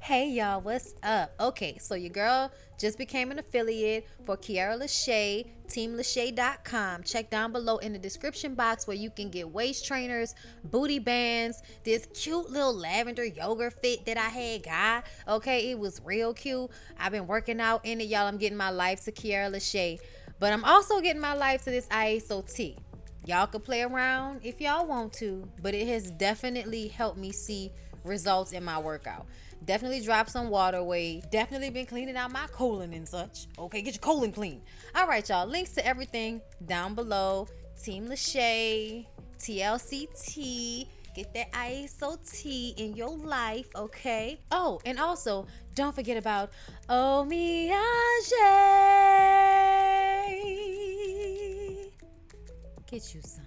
Hey y'all, what's up? Okay, so your girl just became an affiliate for Kiara LASHAE, teamlashae.com. Check down below in the description box where you can get waist trainers, booty bands, this cute little lavender yoga fit that I had got. Okay, it was real cute. I've been working out in it, y'all. I'm getting my life to Kiara LASHAE, but I'm also getting my life to this ISOT. Y'all could play around if y'all want to, but it has definitely helped me see results in my workout. Definitely dropped some water weight. Definitely been cleaning out my colon and such. Okay, get your colon clean. All right, y'all. Links to everything down below. Team LASHAE, TLCT. Get that ISO T in your life, okay? Oh, and also, don't forget about Omiage. Get you some.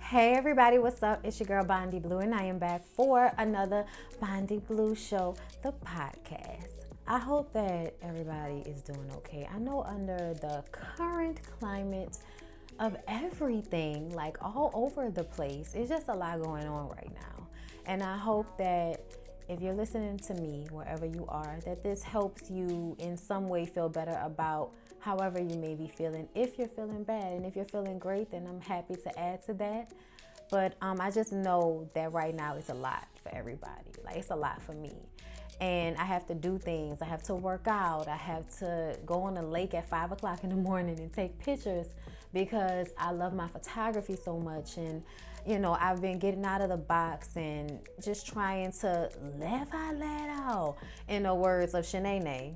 Hey everybody, what's up? It's your girl Bondy Blue, and I am back for another Bondy Blue Show, the podcast. I hope that everybody is doing okay. I know under the current climate of everything, like all over the place, it's just a lot going on right now. And I hope that if you're listening to me, wherever you are, that this helps you in some way feel better about however you may be feeling. If you're feeling bad, and if you're feeling great, then I'm happy to add to that. But I just know that right now it's a lot for everybody. Like, it's a lot for me. And I have to do things. I have to work out. I have to go on the lake at 5 o'clock in the morning and take pictures because I love my photography so much. And, you know, I've been getting out of the box and just trying to live I let out, in the words of Shanae.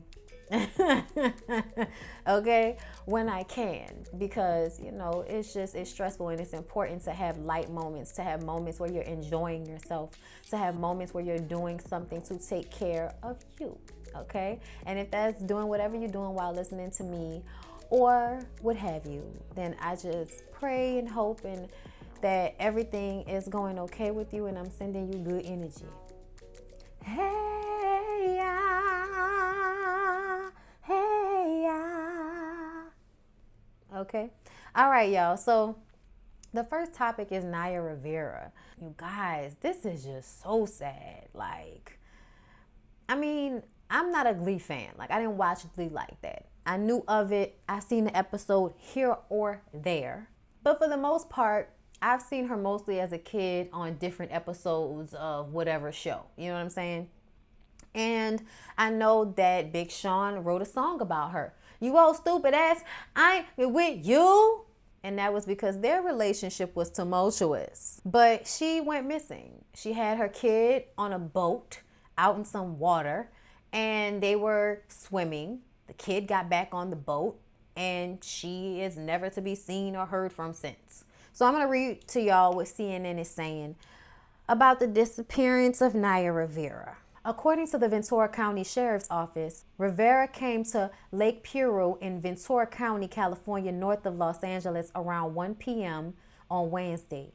Okay, when I can, because you know it's stressful, and it's important to have light moments, to have moments where you're enjoying yourself, to have moments where you're doing something to take care of you. Okay, and if that's doing whatever you're doing while listening to me or what have you, then I just pray and hope and that everything is going okay with you, and I'm sending you good energy. Hey, yeah. Hey, yeah. Okay. All right, y'all. So the first topic is Naya Rivera. You guys, this is just so sad. Like, I mean, I'm not a Glee fan. Like, I didn't watch Glee like that. I knew of it. I seen the episode here or there. But for the most part, I've seen her mostly as a kid on different episodes of whatever show. You know what I'm saying? And I know that Big Sean wrote a song about her. You old stupid ass, I ain't with you. And that was because their relationship was tumultuous. But she went missing. She had her kid on a boat out in some water, and they were swimming. The kid got back on the boat, and she is never to be seen or heard from since. So I'm going to read to y'all what CNN is saying about the disappearance of Naya Rivera. According to the Ventura County Sheriff's Office, Rivera came to Lake Puro in Ventura County, California, north of Los Angeles around 1 p.m. on Wednesday.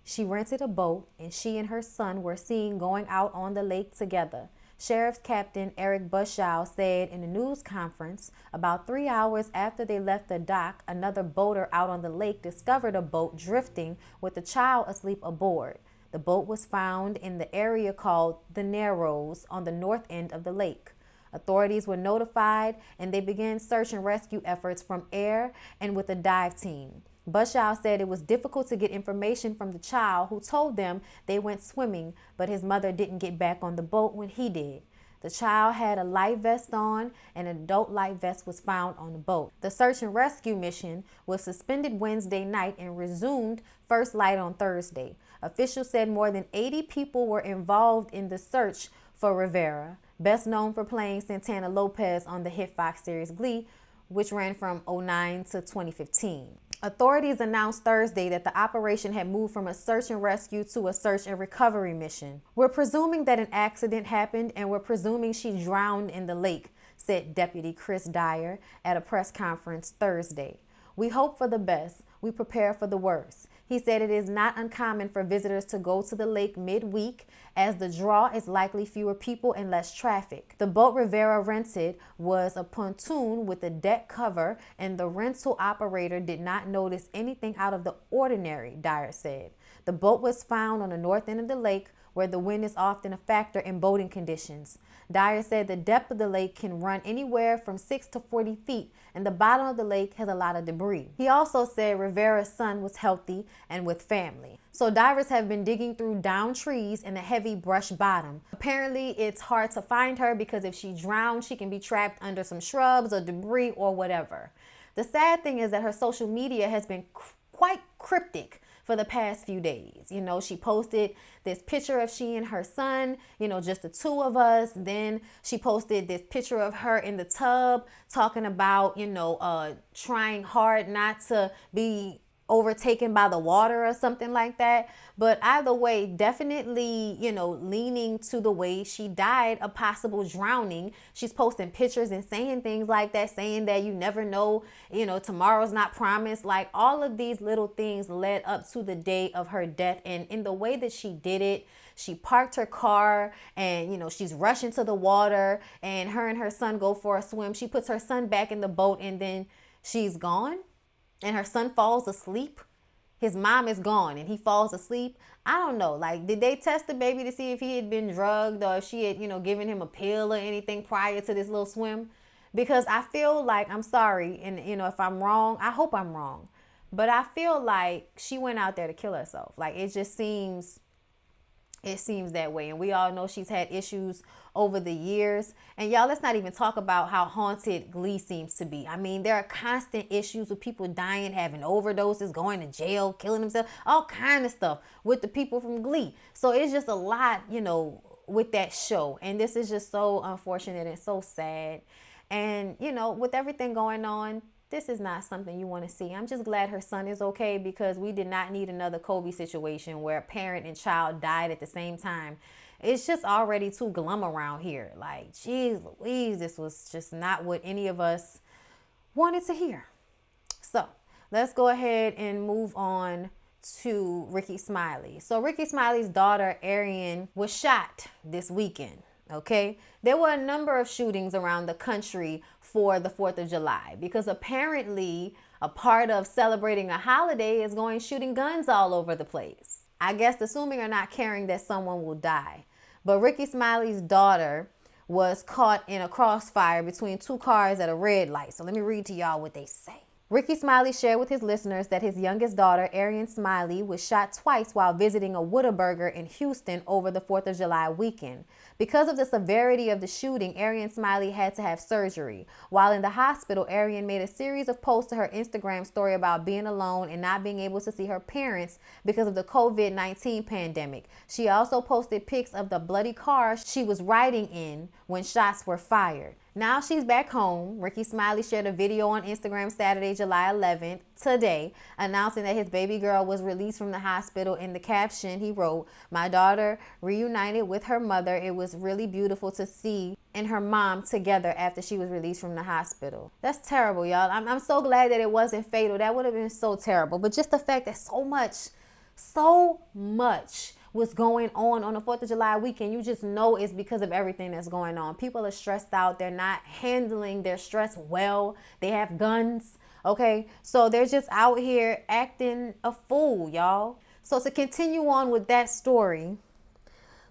She rented a boat, and she and her son were seen going out on the lake together. Sheriff's Captain Eric Buschow said in a news conference about 3 hours after they left the dock, another boater out on the lake discovered a boat drifting with a child asleep aboard. The boat was found in the area called the Narrows on the north end of the lake. Authorities were notified, and they began search and rescue efforts from air and with a dive team. Buschow said it was difficult to get information from the child, who told them they went swimming, but his mother didn't get back on the boat when he did. The child had a life vest on, and an adult life vest was found on the boat. The search and rescue mission was suspended Wednesday night and resumed first light on Thursday. Officials said more than 80 people were involved in the search for Rivera, best known for playing Santana Lopez on the hit Fox series Glee, which ran from 2009 to 2015. Authorities announced Thursday that the operation had moved from a search and rescue to a search and recovery mission. We're presuming that an accident happened, and we're presuming she drowned in the lake, said Deputy Chris Dyer at a press conference Thursday. We hope for the best. We prepare for the worst. He said it is not uncommon for visitors to go to the lake midweek, as the draw is likely fewer people and less traffic. The boat Rivera rented was a pontoon with a deck cover, and the rental operator did not notice anything out of the ordinary, Dyer said. The boat was found on the north end of the lake where the wind is often a factor in boating conditions. Dyer said the depth of the lake can run anywhere from 6 to 40 feet, and the bottom of the lake has a lot of debris. He also said Rivera's son was healthy and with family. So divers have been digging through downed trees and a heavy brush bottom. Apparently, it's hard to find her because if she drowns, she can be trapped under some shrubs or debris or whatever. The sad thing is that her social media has been quite cryptic for the past few days. You know, she posted this picture of she and her son, you know, just the two of us. Then she posted this picture of her in the tub talking about, you know, trying hard not to be overtaken by the water or something like that. But either way, definitely, you know, leaning to the way she died, a possible drowning. She's posting pictures and saying things like that, saying that you never know, you know, tomorrow's not promised. Like all of these little things led up to the day of her death. And in the way that she did it, she parked her car and, you know, she's rushing to the water, and her and her son go for a swim. She puts her son back in the boat and then she's gone. And her son falls asleep. His mom is gone and he falls asleep. I don't know. Like, did they test the baby to see if he had been drugged or if she had, you know, given him a pill or anything prior to this little swim? Because I feel like, I'm sorry, and, you know, if I'm wrong, I hope I'm wrong. But I feel like she went out there to kill herself. Like, it just seems... It seems that way. And we all know she's had issues over the years. And y'all, let's not even talk about how haunted Glee seems to be. I mean, there are constant issues with people dying, having overdoses, going to jail, killing themselves, all kind of stuff with the people from Glee. So it's just a lot, you know, with that show. And this is just so unfortunate and so sad. And, you know, with everything going on, this is not something you want to see. I'm just glad her son is okay, because we did not need another Kobe situation where a parent and child died at the same time. It's just already too glum around here. Like, geez Louise, this was just not what any of us wanted to hear. So let's go ahead and move on to Ricky Smiley. So Ricky Smiley's daughter, Arian, was shot this weekend. Okay, there were a number of shootings around the country for the 4th of July because apparently a part of celebrating a holiday is going shooting guns all over the place. I guess assuming or not caring that someone will die. But Ricky Smiley's daughter was caught in a crossfire between two cars at a red light. So let me read to y'all what they say. Ricky Smiley shared with his listeners that his youngest daughter, Arian Smiley, was shot twice while visiting a Whataburger in Houston over the 4th of July weekend. Because of the severity of the shooting, Arian Smiley had to have surgery. While in the hospital, Arian made a series of posts to her Instagram story about being alone and not being able to see her parents because of the COVID-19 pandemic. She also posted pics of the bloody car she was riding in when shots were fired. Now she's back home. Ricky Smiley shared a video on Instagram Saturday, July 11th, today, announcing that his baby girl was released from the hospital. In the caption, he wrote, "My daughter reunited with her mother. It was really beautiful to see and her mom together after she was released from the hospital." That's terrible, y'all. I'm so glad that it wasn't fatal. That would have been so terrible. But just the fact that so much was going on the 4th of July weekend, you just know it's because of everything that's going on. People are stressed out. They're not handling their stress well. They have guns, okay? So they're just out here acting a fool, y'all. So to continue on with that story,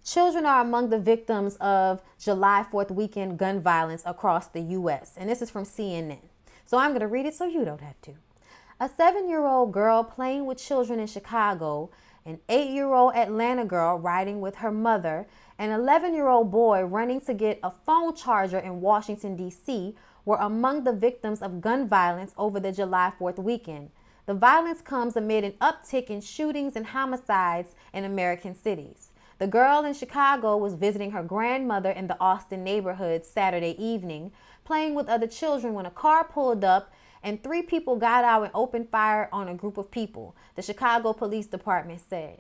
children are among the victims of July 4th weekend gun violence across the U.S. And this is from CNN. So I'm going to read it so you don't have to. A 7-year-old girl playing with children in Chicago, an 8-year-old Atlanta girl riding with her mother, an 11-year-old boy running to get a phone charger in Washington, D.C. were among the victims of gun violence over the July 4th weekend. The violence comes amid an uptick in shootings and homicides in American cities. The girl in Chicago was visiting her grandmother in the Austin neighborhood Saturday evening, playing with other children when a car pulled up and 3 people got out and opened fire on a group of people, the Chicago Police Department said.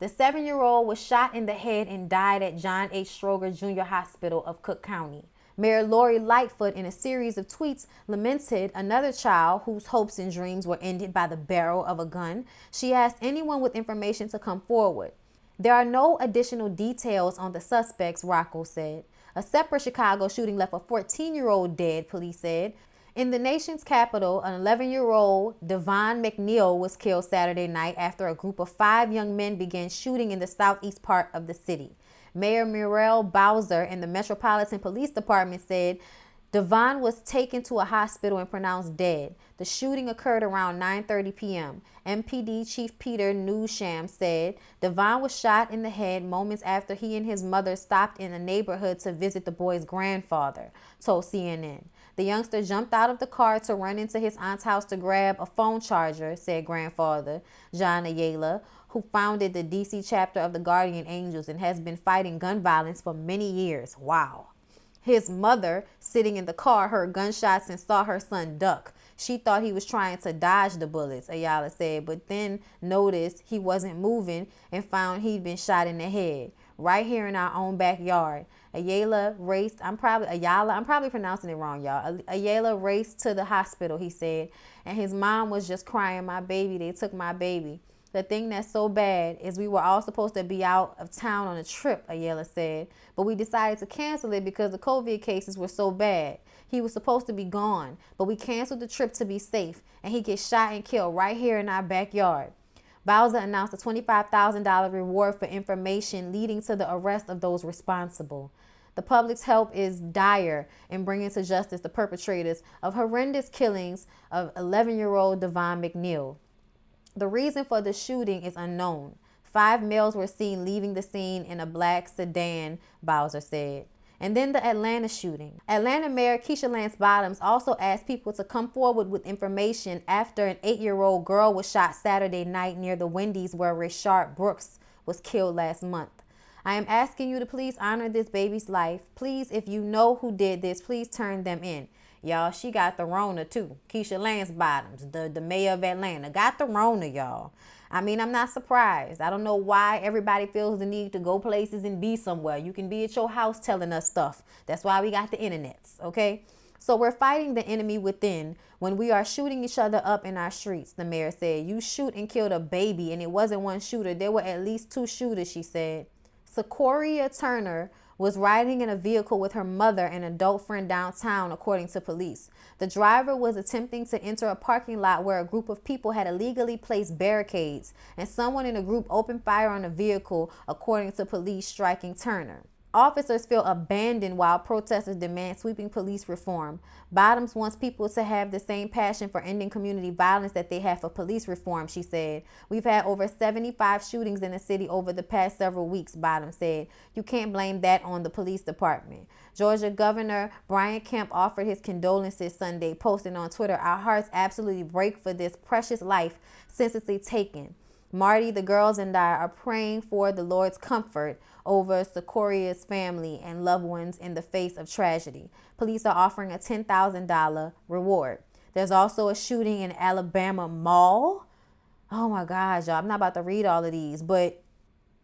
The 7-year-old was shot in the head and died at John H. Stroger Jr. Hospital of Cook County. Mayor Lori Lightfoot, in a series of tweets, lamented another child whose hopes and dreams were ended by the barrel of a gun. She asked anyone with information to come forward. There are no additional details on the suspects, Rocco said. A separate Chicago shooting left a 14-year-old dead, police said. In the nation's capital, an 11-year-old Devon McNeil was killed Saturday night after a group of 5 young men began shooting in the southeast part of the city. Mayor Muriel Bowser and the Metropolitan Police Department said Devon was taken to a hospital and pronounced dead. The shooting occurred around 9:30 p.m. MPD Chief Peter Newsham said Devon was shot in the head moments after he and his mother stopped in a neighborhood to visit the boy's grandfather, told CNN. The youngster jumped out of the car to run into his aunt's house to grab a phone charger, said grandfather John Ayala, who founded the D.C. chapter of the Guardian Angels and has been fighting gun violence for many years. Wow. His mother, sitting in the car, heard gunshots and saw her son duck. She thought he was trying to dodge the bullets, Ayala said, but then noticed he wasn't moving and found he'd been shot in the head, right here in our own backyard. Ayala raced, I'm probably pronouncing it wrong, y'all. Ayala raced to the hospital, he said, and his mom was just crying, my baby, they took my baby. The thing that's so bad is we were all supposed to be out of town on a trip, Ayala said, but we decided to cancel it because the COVID cases were so bad. He was supposed to be gone, but we canceled the trip to be safe, and he gets shot and killed right here in our backyard. Bowser announced a $25,000 reward for information leading to the arrest of those responsible. The public's help is dire in bringing to justice the perpetrators of horrendous killings of 11-year-old Devon McNeil. The reason for the shooting is unknown. 5 males were seen leaving the scene in a black sedan, Bowser said. And then the Atlanta shooting. Atlanta Mayor Keisha Lance Bottoms also asked people to come forward with information after an 8-year-old girl was shot Saturday night near the Wendy's where Rayshard Brooks was killed last month. I am asking you to please honor this baby's life. Please, if you know who did this, please turn them in. Y'all, she got the Rona too. Keisha Lance Bottoms, the mayor of Atlanta, got the Rona, y'all. I mean, I'm not surprised. I don't know why everybody feels the need to go places and be somewhere. You can be at your house telling us stuff. That's why we got the internets, okay? So we're fighting the enemy within when we are shooting each other up in our streets, the mayor said. You shoot and killed a baby, and it wasn't one shooter. There were at least 2 shooters, she said. Sequoia Turner was riding in a vehicle with her mother and an adult friend downtown, according to police. The driver was attempting to enter a parking lot where a group of people had illegally placed barricades, and someone in the group opened fire on the vehicle, according to police, striking Turner. Officers feel abandoned while protesters demand sweeping police reform. Bottoms wants people to have the same passion for ending community violence that they have for police reform, she said. We've had over 75 shootings in the city over the past several weeks, Bottoms said. You can't blame that on the police department. Georgia Governor Brian Kemp offered his condolences Sunday, posting on Twitter, our hearts absolutely break for this precious life senselessly taken. Marty, the girls, and I are praying for the Lord's comfort over Sequoia's family and loved ones in the face of tragedy. Police are offering a $10,000 reward. There's also a shooting in Alabama mall. Oh my gosh, y'all. I'm not about to read all of these, but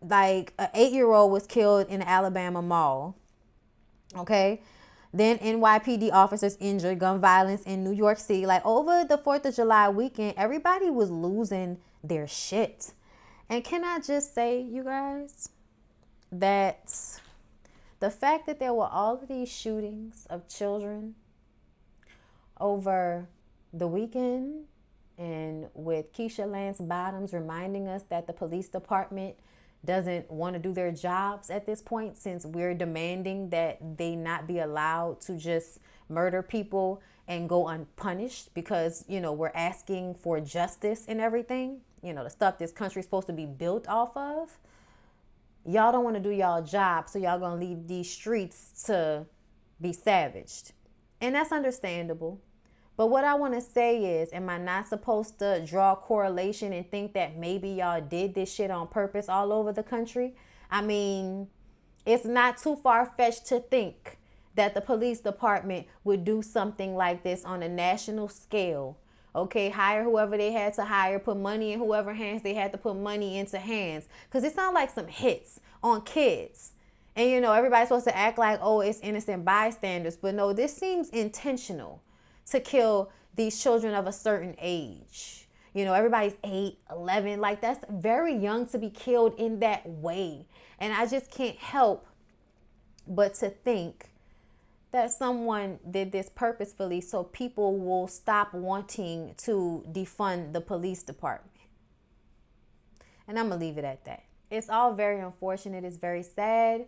like an 8-year-old was killed in an Alabama mall. Okay. Then NYPD officers injured, gun violence in New York City. Like over the 4th of July weekend, everybody was losing their shit. And can I just say, you guys, that the fact that there were all of these shootings of children over the weekend, and with Keisha Lance Bottoms reminding us that the police department doesn't want to do their jobs at this point, since we're demanding that they not be allowed to just murder people and go unpunished because, you know, we're asking for justice and everything, you know, the stuff this country's supposed to be built off of. Y'all don't want to do y'all job, so y'all gonna leave these streets to be savaged. And that's understandable. But what I want to say is, am I not supposed to draw a correlation and think that maybe y'all did this shit on purpose all over the country? I mean, it's not too far-fetched to think that the police department would do something like this on a national scale. Okay, hire whoever they had to hire, put money in whoever hands they had to put money into hands. Because it sounds like some hits on kids. And, you know, everybody's supposed to act like, oh, it's innocent bystanders. But no, this seems intentional to kill these children of a certain age. You know, everybody's 8, 11. Like, that's very young to be killed in that way. And I just can't help but to think that someone did this purposefully so people will stop wanting to defund the police department. And I'm going to leave it at that. It's all very unfortunate. It's very sad.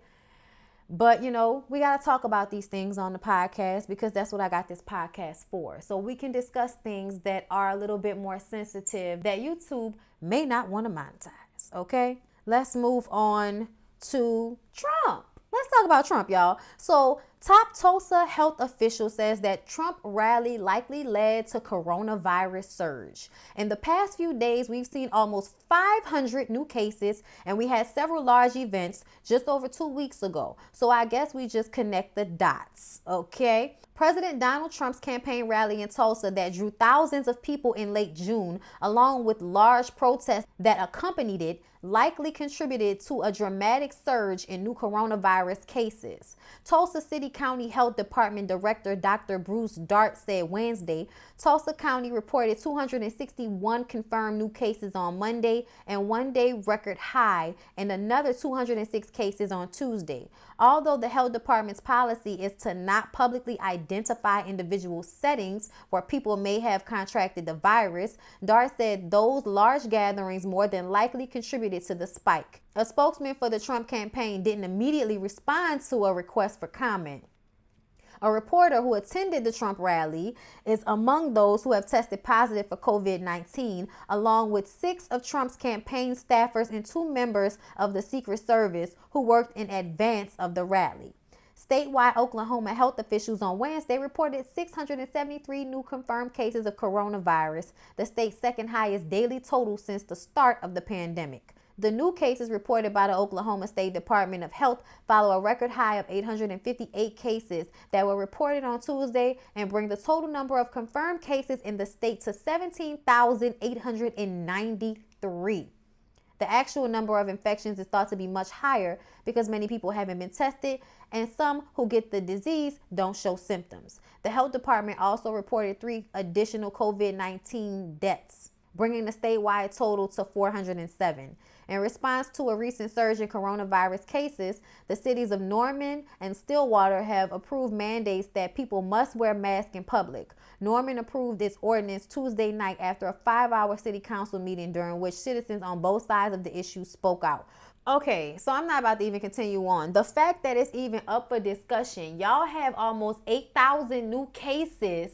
But, you know, we got to talk about these things on the podcast because that's what I got this podcast for. So we can discuss things that are a little bit more sensitive that YouTube may not want to monetize. Okay, let's move on to Trump. Let's talk about Trump, y'all. So top Tulsa health official says that Trump rally likely led to coronavirus surge. In the past few days, we've seen almost 500 new cases, and we had several large events just over 2 weeks ago. So I guess we just connect the dots, okay? President Donald Trump's campaign rally in Tulsa that drew thousands of people in late June, along with large protests that accompanied it, likely contributed to a dramatic surge in new coronavirus cases. Tulsa City County Health Department Director Dr. Bruce Dart said Wednesday, Tulsa County reported 261 confirmed new cases on Monday and one-day record high, and another 206 cases on Tuesday. Although the health department's policy is to not publicly identify individual settings where people may have contracted the virus, Dart said those large gatherings more than likely contributed to the spike. A spokesman for the Trump campaign didn't immediately respond to a request for comment. A reporter who attended the Trump rally is among those who have tested positive for COVID-19, along with 6 of Trump's campaign staffers and 2 members of the Secret Service who worked in advance of the rally. Statewide Oklahoma health officials on Wednesday reported 673 new confirmed cases of coronavirus, the state's second highest daily total since the start of the pandemic. The new cases reported by the Oklahoma State Department of Health follow a record high of 858 cases that were reported on Tuesday and bring the total number of confirmed cases in the state to 17,893. The actual number of infections is thought to be much higher because many people haven't been tested and some who get the disease don't show symptoms. The health department also reported 3 additional COVID-19 deaths, bringing the statewide total to 407. In response to a recent surge in coronavirus cases, the cities of Norman and Stillwater have approved mandates that people must wear masks in public. Norman approved its ordinance Tuesday night after a 5-hour city council meeting during which citizens on both sides of the issue spoke out. Okay, so I'm not about to even continue on. The fact that it's even up for discussion, y'all have almost 8,000 new cases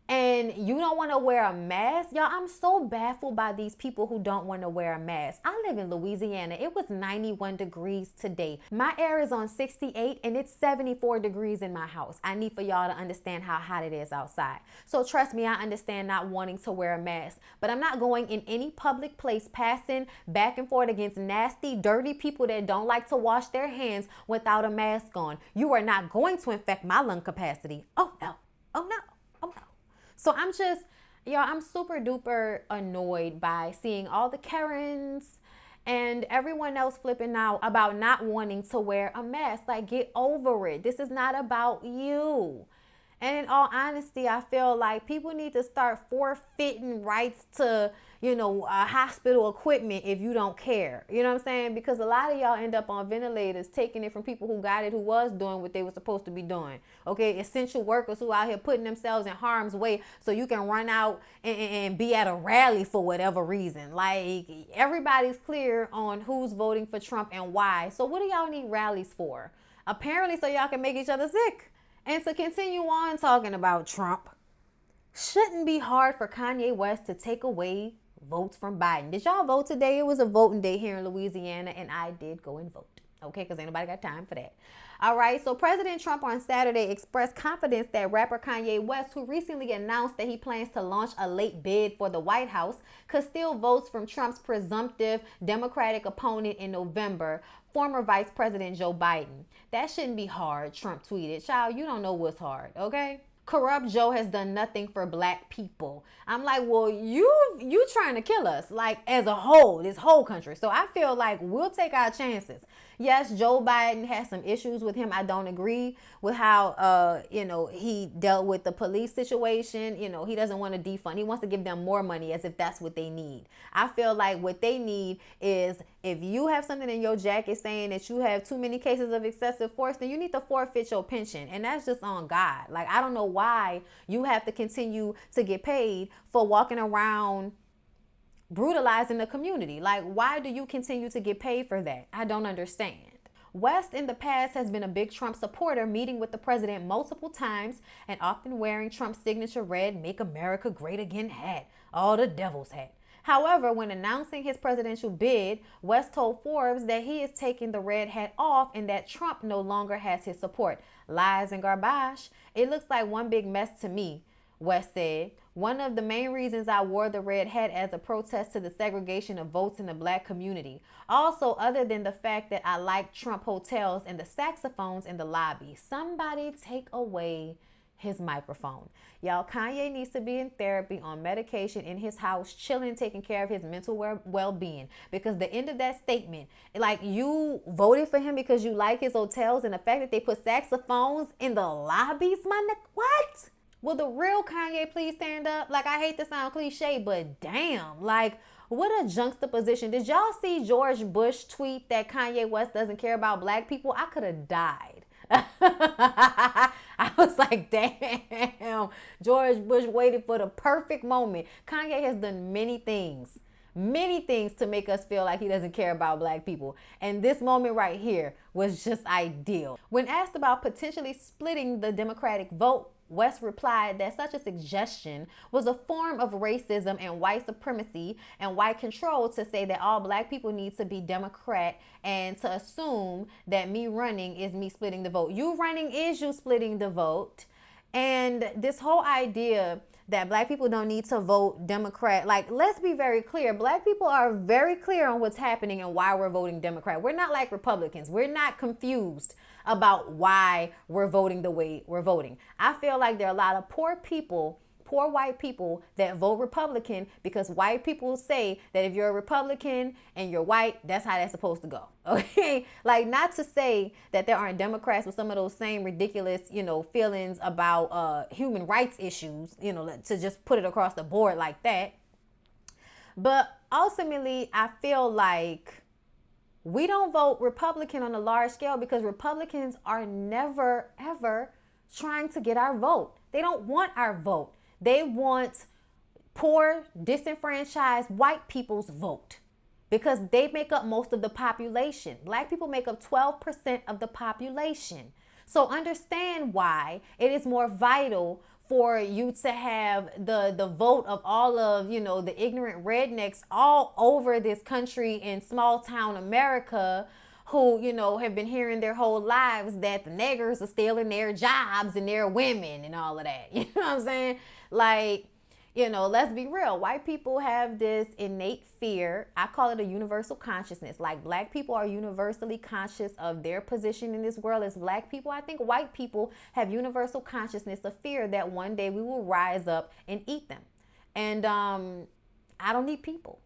and you don't want to wear a mask. Y'all, I'm so baffled by these people who don't want to wear a mask. I live in Louisiana. It was 91 degrees today. My air is on 68 and it's 74 degrees in my house. I need for y'all to understand how hot it is outside. So trust me, I understand not wanting to wear a mask, but I'm not going in any public place passing back and forth against nasty, dirty people that don't like to wash their hands without a mask on. You are not going to infect my lung capacity. Oh no, oh no, oh no. So I'm super duper annoyed by seeing all the Karens and everyone else flipping out about not wanting to wear a mask. Like, get over it. This is not about you. And in all honesty, I feel like people need to start forfeiting rights to, hospital equipment if you don't care. You know what I'm saying? Because a lot of y'all end up on ventilators taking it from people who got it, who was doing what they were supposed to be doing. Okay, essential workers who out here putting themselves in harm's way so you can run out and be at a rally for whatever reason. Like, everybody's clear on who's voting for Trump and why. So what do y'all need rallies for? Apparently so y'all can make each other sick. And to continue on talking about Trump, shouldn't be hard for Kanye West to take away votes from Biden. Did y'all vote today? It was a voting day here in Louisiana, and I did go and vote. Okay, because ain't nobody got time for that. All right, so President Trump on Saturday expressed confidence that rapper Kanye West, who recently announced that he plans to launch a late bid for the White House, could steal votes from Trump's presumptive Democratic opponent in November, former Vice President Joe Biden. That shouldn't be hard, Trump tweeted. Child, you don't know what's hard, okay? Corrupt Joe has done nothing for black people. I'm like, well, you trying to kill us, like, as a whole, this whole country. So I feel like we'll take our chances. Yes, Joe Biden has some issues with him. I don't agree with how he dealt with the police situation. He doesn't want to defund. He wants to give them more money as if that's what they need. I feel like what they need is, if you have something in your jacket saying that you have too many cases of excessive force, then you need to forfeit your pension. And that's just on God. Like, I don't know why you have to continue to get paid for walking around brutalizing the community. Like, why do you continue to get paid for that? I don't understand. West in the past has been a big Trump supporter, meeting with the president multiple times and often wearing Trump's signature red "Make America Great Again" hat, all the devil's hat. However, when announcing his presidential bid, West told Forbes that he is taking the red hat off and that Trump no longer has his support. Lies and garbage. It looks like one big mess to me, West said. One of the main reasons I wore the red hat as a protest to the segregation of votes in the black community. Also, other than the fact that I like Trump hotels and the saxophones in the lobby. Somebody take away his microphone. Y'all, Kanye needs to be in therapy, on medication, in his house, chilling, taking care of his mental well-being. Because the end of that statement, like, you voted for him because you like his hotels, and the fact that they put saxophones in the lobbies, my nigga, what? Will the real Kanye please stand up? Like, I hate to sound cliche, but damn, like, what a juxtaposition. Did y'all see George Bush tweet that Kanye West doesn't care about black people? I could have died. I was like, damn, George Bush waited for the perfect moment. Kanye has done many things to make us feel like he doesn't care about black people. And this moment right here was just ideal. When asked about potentially splitting the Democratic vote, West replied that such a suggestion was a form of racism and white supremacy and white control to say that all black people need to be Democrat, and to assume that me running is me splitting the vote. You running is you splitting the vote. And this whole idea that black people don't need to vote Democrat, like, let's be very clear. Black people are very clear on what's happening and why we're voting Democrat. We're not like Republicans. We're not confused about why we're voting the way we're voting. I feel like there are a lot of poor people, poor white people, that vote Republican because white people say that if you're a Republican and you're white, that's how that's supposed to go. Okay? Like, not to say that there aren't Democrats with some of those same ridiculous, feelings about human rights issues, to just put it across the board like that. But ultimately, I feel like we don't vote Republican on a large scale because Republicans are never, ever trying to get our vote. They don't want our vote. They want poor, disenfranchised white people's vote because they make up most of the population. Black people make up 12% of the population. So understand why it is more vital for you to have the vote of all of, the ignorant rednecks all over this country in small town America who, have been hearing their whole lives that the niggers are stealing their jobs and their women and all of that. You know what I'm saying? Like, let's be real. White people have this innate fear. I call it a universal consciousness. Like, black people are universally conscious of their position in this world as black people. I think white people have universal consciousness of fear that one day we will rise up and eat them. And I don't need people.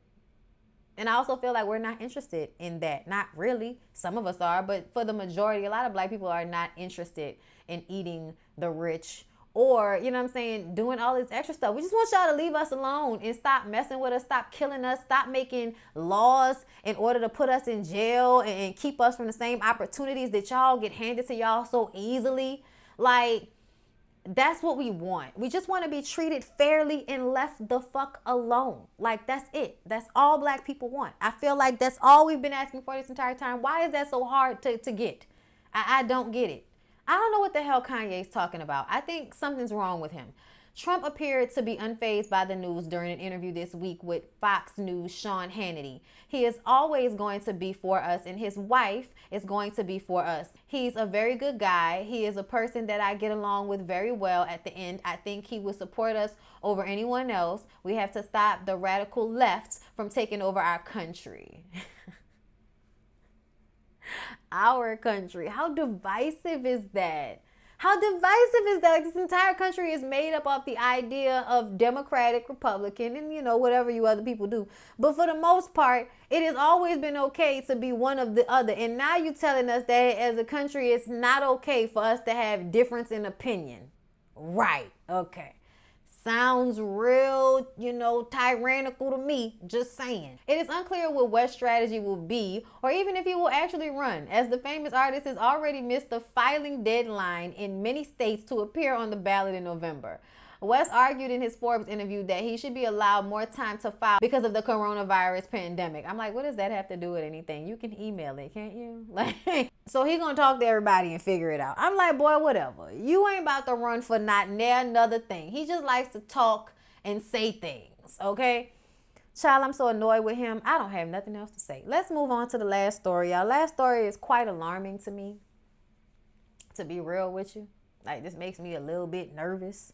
And I also feel like we're not interested in that. Not really. Some of us are, but for the majority, a lot of black people are not interested in eating the rich or, doing all this extra stuff. We just want y'all to leave us alone and stop messing with us, stop killing us, stop making laws in order to put us in jail and keep us from the same opportunities that y'all get handed to y'all so easily. Like, that's what we want. We just want to be treated fairly and left the fuck alone. Like, that's it. That's all black people want. I feel like that's all we've been asking for this entire time. Why is that so hard to get? I don't get it. I don't know what the hell Kanye's talking about. I think something's wrong with him. Trump appeared to be unfazed by the news during an interview this week with Fox News' Sean Hannity. He is always going to be for us, and his wife is going to be for us. He's a very good guy. He is a person that I get along with very well. At the end, I think he will support us over anyone else. We have to stop the radical left from taking over our country. Our country. How divisive is that? How divisive is that? Like, this entire country is made up of the idea of Democratic, Republican, and whatever you other people do. But for the most part, it has always been okay to be one of the other. And now you're telling us that as a country, it's not okay for us to have difference in opinion. Right. Okay. Sounds real, tyrannical to me, just saying. It is unclear what West's strategy will be, or even if he will actually run, as the famous artist has already missed the filing deadline in many states to appear on the ballot in November. West argued in his Forbes interview that he should be allowed more time to file because of the coronavirus pandemic. I'm like, what does that have to do with anything? You can email it, can't you? So he gonna talk to everybody and figure it out. I'm like, boy, whatever. You ain't about to run for not near another thing. He just likes to talk and say things, okay? Child, I'm so annoyed with him. I don't have nothing else to say. Let's move on to the last story, y'all. Last story is quite alarming to me, to be real with you. Like, this makes me a little bit nervous.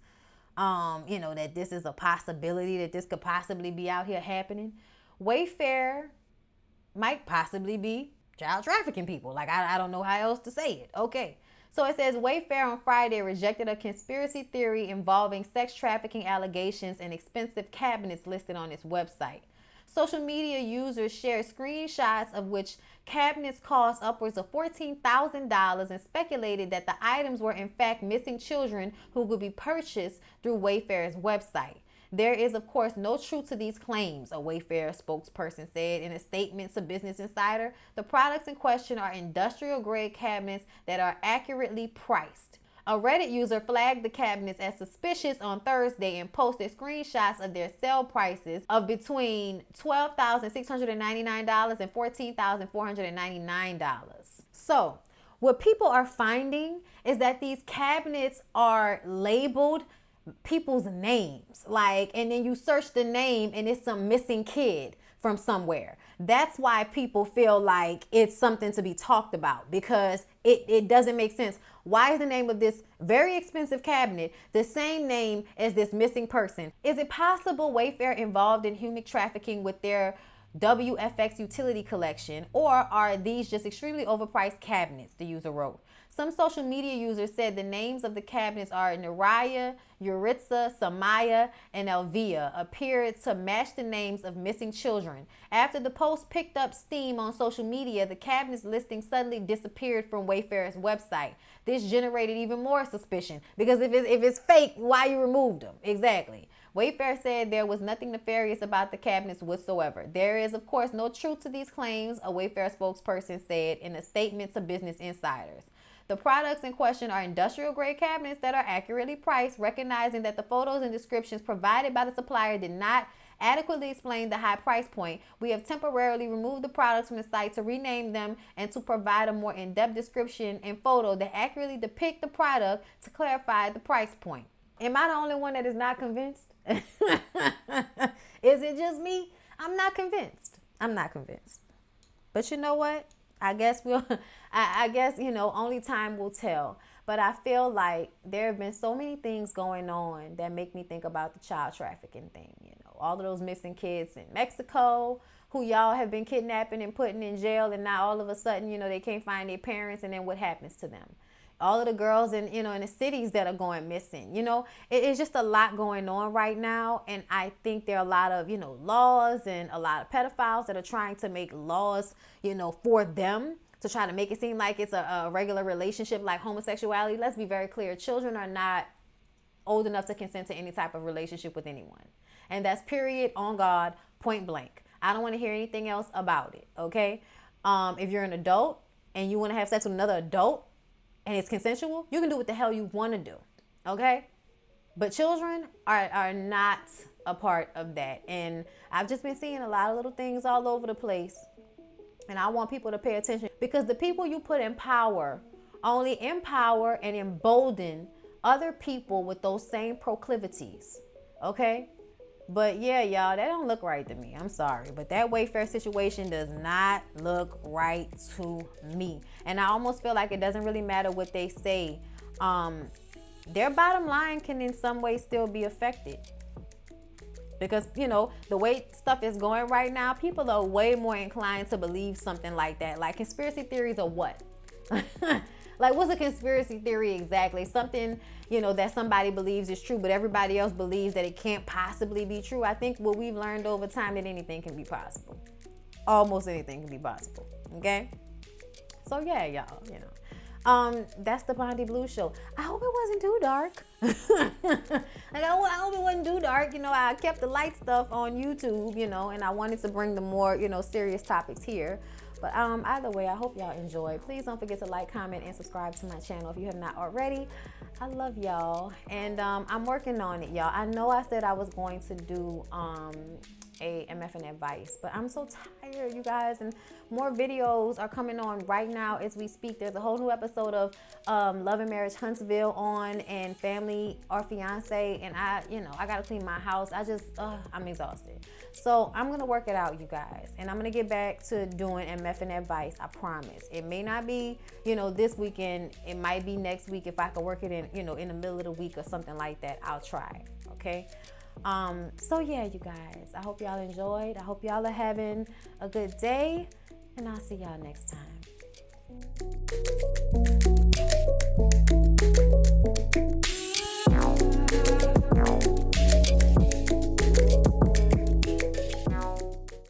That this is a possibility, that this could possibly be out here happening. Wayfair might possibly be child trafficking people. Like, I don't know how else to say it. Okay. So it says Wayfair on Friday rejected a conspiracy theory involving sex trafficking allegations and expensive cabinets listed on its website. Social media users shared screenshots of which cabinets cost upwards of $14,000 and speculated that the items were in fact missing children who could be purchased through Wayfair's website. There is, of course, no truth to these claims, a Wayfair spokesperson said in a statement to Business Insider. The products in question are industrial-grade cabinets that are accurately priced. A Reddit user flagged the cabinets as suspicious on Thursday and posted screenshots of their sale prices of between $12,699 and $14,499. So, what people are finding is that these cabinets are labeled people's names. And then you search the name and it's some missing kid from somewhere. That's why people feel like it's something to be talked about, because it doesn't make sense. Why is the name of this very expensive cabinet the same name as this missing person? Is it possible Wayfair involved in human trafficking with their WFX utility collection, or are these just extremely overpriced cabinets, the user wrote. Some social media users said the names of the cabinets are Naya, Yuritsa, Samaya, and Elvia appeared to match the names of missing children. After the post picked up steam on social media, the cabinets listing suddenly disappeared from Wayfair's website. This generated even more suspicion, because if it's fake, why you removed them? Exactly. Wayfair said there was nothing nefarious about the cabinets whatsoever. There is, of course, no truth to these claims, a Wayfair spokesperson said in a statement to Business Insiders. The products in question are industrial-grade cabinets that are accurately priced, recognizing that the photos and descriptions provided by the supplier did not adequately explain the high price point. We have temporarily removed the products from the site to rename them and to provide a more in-depth description and photo that accurately depict the product to clarify the price point. Am I the only one that is not convinced? Is it just me? I'm not convinced. But you know what? I guess only time will tell. But I feel like there have been so many things going on that make me think about the child trafficking thing. All of those missing kids in Mexico who y'all have been kidnapping and putting in jail, and now all of a sudden, they can't find their parents, and then what happens to them? All of the girls in the cities that are going missing. It's just a lot going on right now, and I think there are a lot of laws and a lot of pedophiles that are trying to make laws for them, to try to make it seem like it's a regular relationship like homosexuality. Let's be very clear. Children are not old enough to consent to any type of relationship with anyone. And that's period, on God, point blank. I don't want to hear anything else about it, okay? If you're an adult and you want to have sex with another adult and it's consensual, you can do what the hell you want to do, okay? But children are not a part of that. And I've just been seeing a lot of little things all over the place. And I want people to pay attention, because the people you put in power only empower and embolden other people with those same proclivities, okay? But yeah, y'all, that don't look right to me. I'm sorry, but that Wayfair situation does not look right to me. And I almost feel like it doesn't really matter what they say. Their bottom line can in some way still be affected. Because, the way stuff is going right now, people are way more inclined to believe something like that. Like, conspiracy theories are what? Like, what's a conspiracy theory exactly? Something, you know, that somebody believes is true, but everybody else believes that it can't possibly be true. I think what we've learned over time that anything can be possible. Almost anything can be possible. Okay? So yeah, y'all, you know. That's the Bondy Blue Show. I hope it wasn't too dark. Like, I hope it wasn't too dark. You know, I kept the light stuff on YouTube, you know, and I wanted to bring the more, you know, serious topics here. But either way, I hope y'all enjoyed. Please don't forget to like, comment, and subscribe to my channel if you have not already. I love y'all, and I'm working on it, y'all. I know I said I was going to do a MFN advice, but I'm so tired, you guys, and more videos are coming on right now as we speak. There's a whole new episode of Love and Marriage Huntsville on, and Family or Fiance, and I gotta clean my house. I'm exhausted. So I'm gonna work it out, you guys, and I'm gonna get back to doing MFN advice. I promise. It may not be, you know, this weekend. It might be next week if I can work it in, you know, in the middle of the week or something like that. I'll try. Okay. So yeah, you guys, I hope y'all enjoyed. I hope y'all are having a good day, and I'll see y'all next time.